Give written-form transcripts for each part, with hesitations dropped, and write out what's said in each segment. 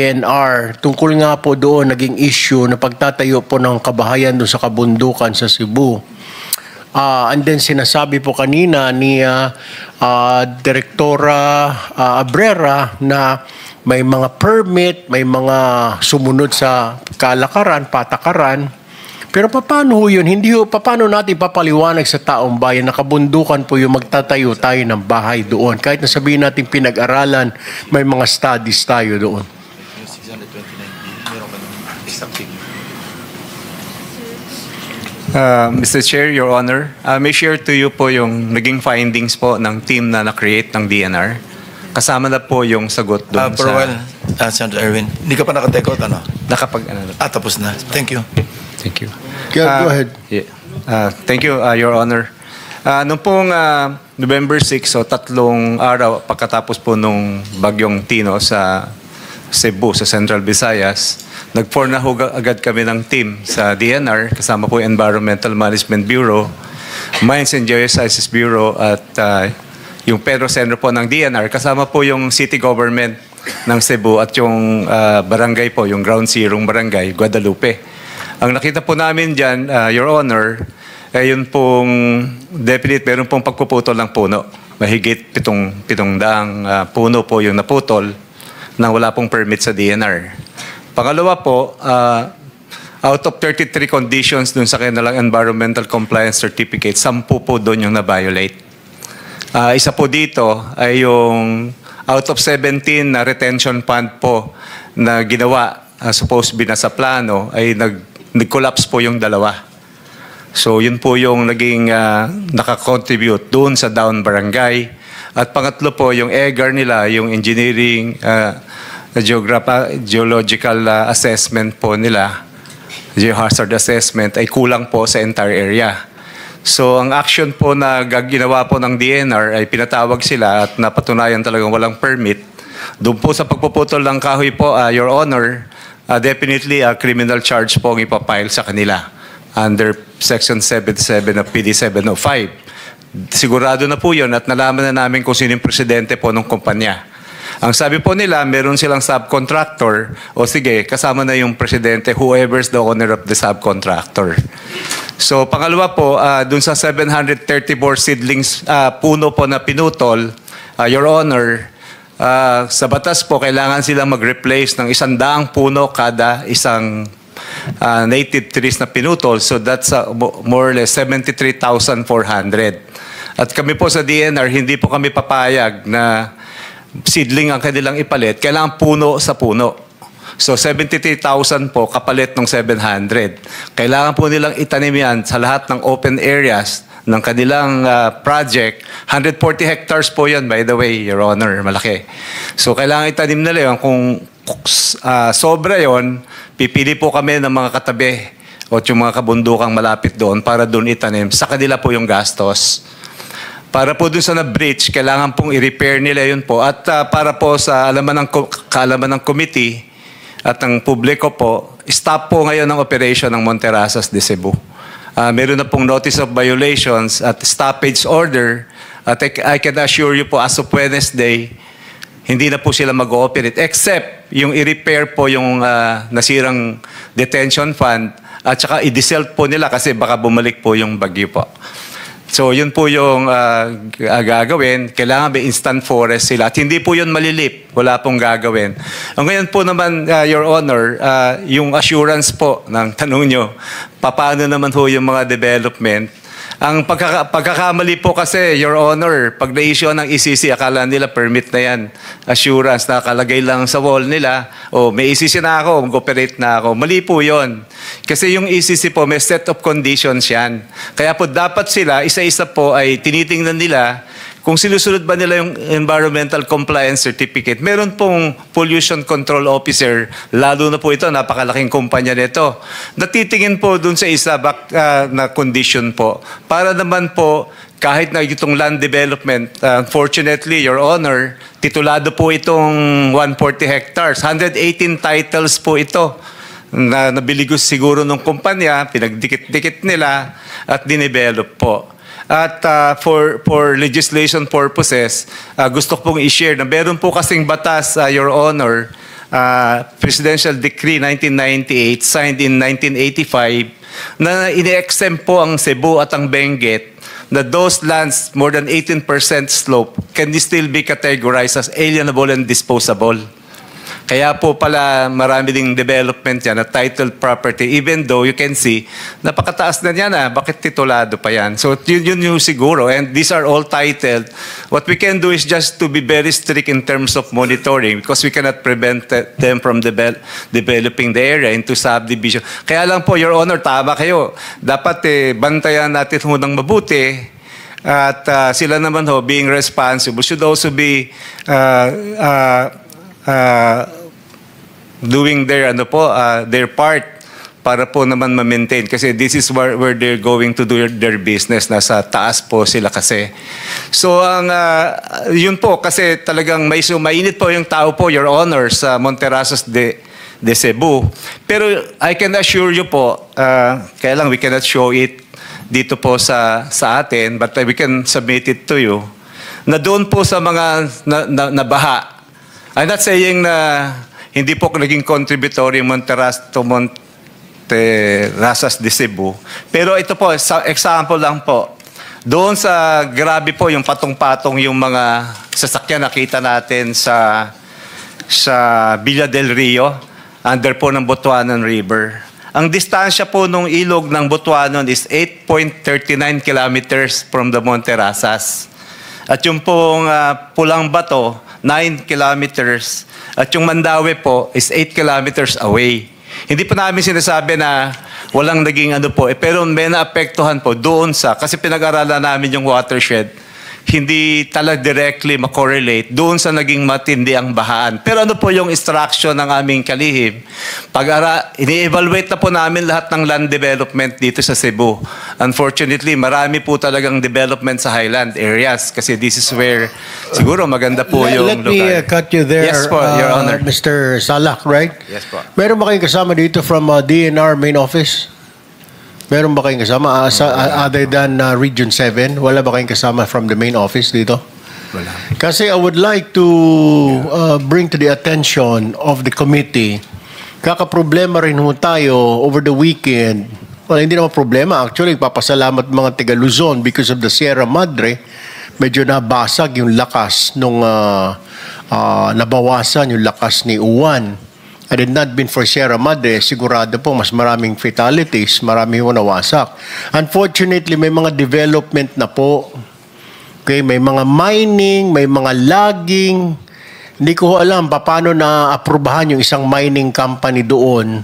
DENR tungkol nga po doon naging issue na pagtatayo po ng kabahayan doon sa kabundukan sa Cebu. And then sinasabi po kanina ni Direktora Abrera na may mga permit, may mga sumunod sa kalakaran, patakaran. Pero paano yun? Paano natin papaliwanag sa taong bayan na kabundukan po yung magtatayo tayo ng bahay doon? Kahit na sabihin natin pinag-aralan, may mga studies tayo doon. Mr. Chair, Your Honor, may share to you po yung naging findings po ng team na na-create ng DNR. Kasama na po yung sagot doon For a while, Senator Erwin, hindi ka pa nakatekot, ano? Tapos na. Thank you. Thank you. Go ahead. Yeah. Thank you, Your Honor. Noong pong November 6, so 3 araw pagkatapos po nung bagyong Tino sa Cebu, sa Central Visayas, nag-form na agad kami ng team sa DNR, kasama po Environmental Management Bureau, Mines and Geosciences Bureau, at yung Pedro Center po ng DNR, kasama po yung city government ng Cebu at yung barangay po, yung Ground Zero barangay, Guadalupe. Ang nakita po namin dyan, Your Honor, yun pong meron pong pagpuputol ng puno. Mahigit 700 puno po yung naputol nang wala pong permit sa DNR. Pangalawa po, out of 33 conditions dun sa kanilang environmental compliance certificate, 10 po doon yung na-violate. Isa po dito ay yung out of 17 na retention pond po na ginawa, supposed to be nasa plano, ay nag-collapse po yung 2. So yun po yung naging nakakontribute doon sa down barangay. At pangatlo po, yung EGAR nila, yung engineering, geological assessment po nila, geohazard assessment, ay kulang po sa entire area. So ang action po na ginawa po ng DNR ay pinatawag sila at napatunayan talagang walang permit. Doon po sa pagpuputol ng kahoy po, Your Honor, definitely a criminal charge po ang ipapile sa kanila under Section 77 of PD 705. Sigurado na po yun at nalaman na namin kung sino yung presidente po ng kumpanya. Ang sabi po nila, meron silang subcontractor, o sige, kasama na yung presidente, whoever's the owner of the subcontractor. So, pangalawa po, dun sa 734 seedlings puno po na pinutol, Your Honor, sa batas po, kailangan silang mag-replace ng 100 puno kada isang native trees na pinutol. So, that's more or less 73,400. At kami po sa DNR, hindi po kami papayag na seedling ang kanilang ipalit. Kailangan puno sa puno. So 73,000 po kapalit ng 700. Kailangan po nilang itanim yan sa lahat ng open areas ng kanilang project. 140 hectares po yan, by the way, Your Honor. Malaki. So kailangan itanim nila yun. Kung sobra yon, pipili po kami ng mga katabi o yung mga kabundukang malapit doon para doon itanim. Sa kanila po yung gastos. Para po dun sa na-breach, kailangan pong i-repair nila yun po. At para po sa kaalaman ng committee at ng publiko po, stop po ngayon ang operation ng Monterasas de Cebu. Meron na pong notice of violations at stoppage order. At I can assure you po, as of Wednesday, hindi na po sila mag-ooperate except yung i-repair po yung nasirang detention fund at saka i-dissolve po nila kasi baka bumalik po yung bagyo po. So, yun po yung gagawin. Kailangan may instant forest sila. At hindi po yun malilip. Wala pong gagawin. Ngayon po naman, Your Honor, yung assurance po ng tanong nyo, paano naman po yung mga development. Ang pagkakamali po kasi, Your Honor, pag na-issue ng ECC, akala nila permit na yan. Assurance, nakalagay lang sa wall nila. O, may ECC na ako, mag-operate na ako. Mali po yun. Kasi yung ECC po, may set of conditions yan. Kaya po dapat sila, isa-isa po ay tinitingnan nila kung sinusunod ba nila yung environmental compliance certificate. Meron pong pollution control officer, lalo na po ito, napakalaking kumpanya nito. Natitingin po dun sa isa na condition po. Para naman po, kahit na itong land development, unfortunately, Your Honor, titulado po itong 140 hectares. 118 titles po ito na nabili siguro ng kumpanya, pinagdikit-dikit nila at dinevelop po. At for legislation purposes, gusto ko pong i-share na meron po kasing batas, Your Honor, Presidential Decree 1998 signed in 1985 na ini-exempt po ang Cebu at ang Benguet na those lands more than 18% slope can still be categorized as alienable and disposable. Kaya po pala marami ding development yan na titled property, even though you can see, napakataas na yan bakit titulado pa yan? So yun yung siguro, and these are all titled. What we can do is just to be very strict in terms of monitoring because we cannot prevent them from developing the area into subdivision. Kaya lang po, Your Honor, tama kayo. Dapat bantayan natin munang mabuti. At sila naman being responsible, should also be doing their their part para po naman ma-maintain kasi this is where they're going to do their business, nasa taas po sila kasi. So ang yun po kasi talagang mainit po yung tao po, Your Honor, sa Monterrazos de Cebu. Pero I can assure you po, kaya lang we cannot show it dito po sa atin, but we can submit it to you, na doon po sa mga nabaha. I'm not saying na hindi po naging contributory Monterrazos de Cebu. Pero ito po, example lang po. Doon sa grabe po yung patong-patong yung mga sasakyan nakita natin sa Villa del Rio, under po ng Butuanan River. Ang distansya po nung ilog ng Butuanan is 8.39 kilometers from the Monterrazas. At yung pong Pulang Bato, 9 kilometers. At yung Mandaue po is 8 kilometers away. Hindi pa namin sinasabi na walang naging pero may naapektuhan po doon kasi pinag-aralan namin yung watershed, hindi talaga directly makorelate doon sa naging matindi ang bahaan. Pero ano po yung instruction ng aming kalihim? Ini-evaluate na po namin lahat ng land development dito sa Cebu. Unfortunately, marami po talagang development sa highland areas kasi this is where siguro maganda po yung lugar. Let me cut you there, yes po, Your Honor. Mr. Salak, right? Yes po. Meron ba kayong kasama dito from DNR main office? Meron ba kayong kasama other than Region 7? Wala ba kayong kasama from the main office dito? Wala. Kasi I would like to bring to the attention of the committee, kakaproblema rin ho tayo over the weekend. Well, hindi naman problema. Actually, papasalamat mga taga Luzon because of the Sierra Madre. Medyo nabasag yung lakas nung nabawasan yung lakas ni Uwan. Had it not been for Sierra Madre, sigurado po mas maraming fatalities, marami ho nawasak. Unfortunately, may mga development na po. Okay, may mga mining, may mga logging. Hindi ko alam paano na-aprobahan yung isang mining company doon.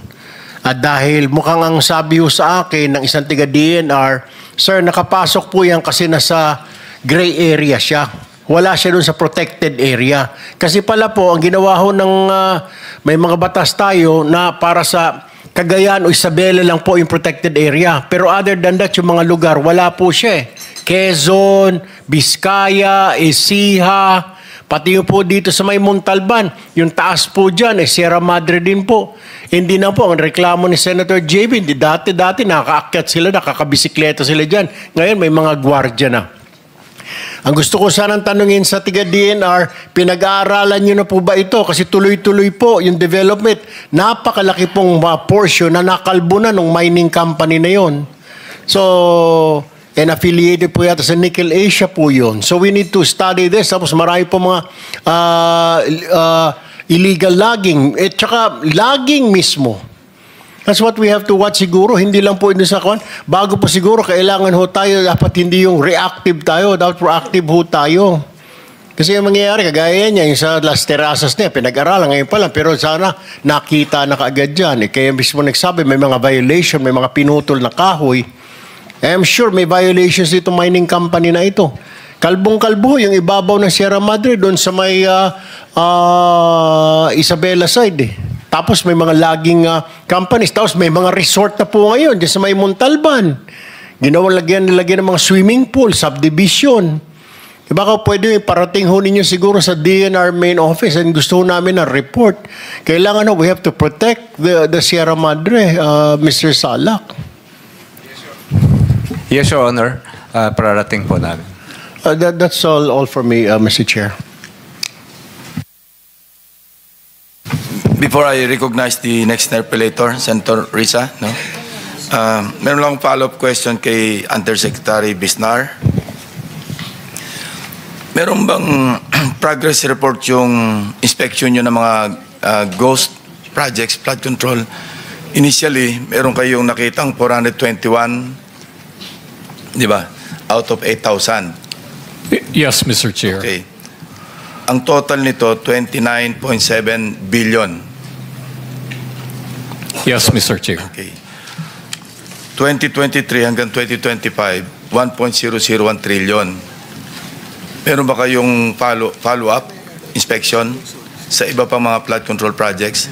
At dahil mukhang ang sabi ho sa akin ng isang tiga DNR, sir, nakapasok po yan kasi nasa gray area siya. Wala siya doon sa protected area. Kasi pala po, ang ginawa ho ng may mga batas tayo na para sa Cagayan o Isabela lang po yung protected area. Pero other than that, yung mga lugar, wala po siya. Quezon, Vizcaya, Ecija, pati yung po dito sa may Montalban, yung taas po dyan, Sierra Madre din po. Hindi na po, ang reklamo ni Senator JB, dati nakakaakyat sila, nakakabisikleta sila dyan. Ngayon, may mga gwardya na. Ang gusto ko sanang tanungin sa tiga DNR, pinag-aaralan nyo na po ba ito? Kasi tuloy-tuloy po yung development. Napakalaki pong portion na nakalbo na ng mining company na yon. So, and affiliated po yata sa Nickel Asia po yun. So we need to study this. Tapos marami po mga illegal logging. At saka logging mismo. That's what we have to watch siguro. Hindi lang po ito sa kwan. Bago po siguro, kailangan ho tayo, dapat hindi yung reactive tayo, dapat proactive ho tayo. Kasi yung mangyayari, kagaya niya, yung sa Las Terrazas niya, pinag-aralan ngayon pa lang, pero sana nakita na kaagad dyan. Kaya mismo nagsabi, may mga violation, may mga pinutol na kahoy. I'm sure may violations dito mining company na ito. Kalbong-kalbo yung ibabaw ng Sierra Madre doon sa may Isabela side Tapos may mga logging companies. Tapos may mga resort na po ngayon dyan sa may Montalban. Ginawang lagyan ng mga swimming pool, subdivision. Baka pwede parating ho ninyo siguro sa DNR main office and gusto namin na report. Kailangan we have to protect the Sierra Madre, Mr. Salak. Yes, Your Honor. Parating po namin. That's all for me, Mr. Chair. Before I recognize the next interpellator, Senator Risa, no? Meron lang follow-up question kay Undersecretary Bisnar. Meron bang progress report yung inspection nyo ng mga ghost projects, flood control? Initially, meron kayong nakitang 421, di ba? Out of 8,000. Yes, Mr. Chair. Okay. Ang total nito, 29.7 billion. Yes, Mr. Chair. Okay. 2023 hanggang 2025, 1.001 trillion. Meron ba kayong follow-up inspection sa iba pang mga flood control projects?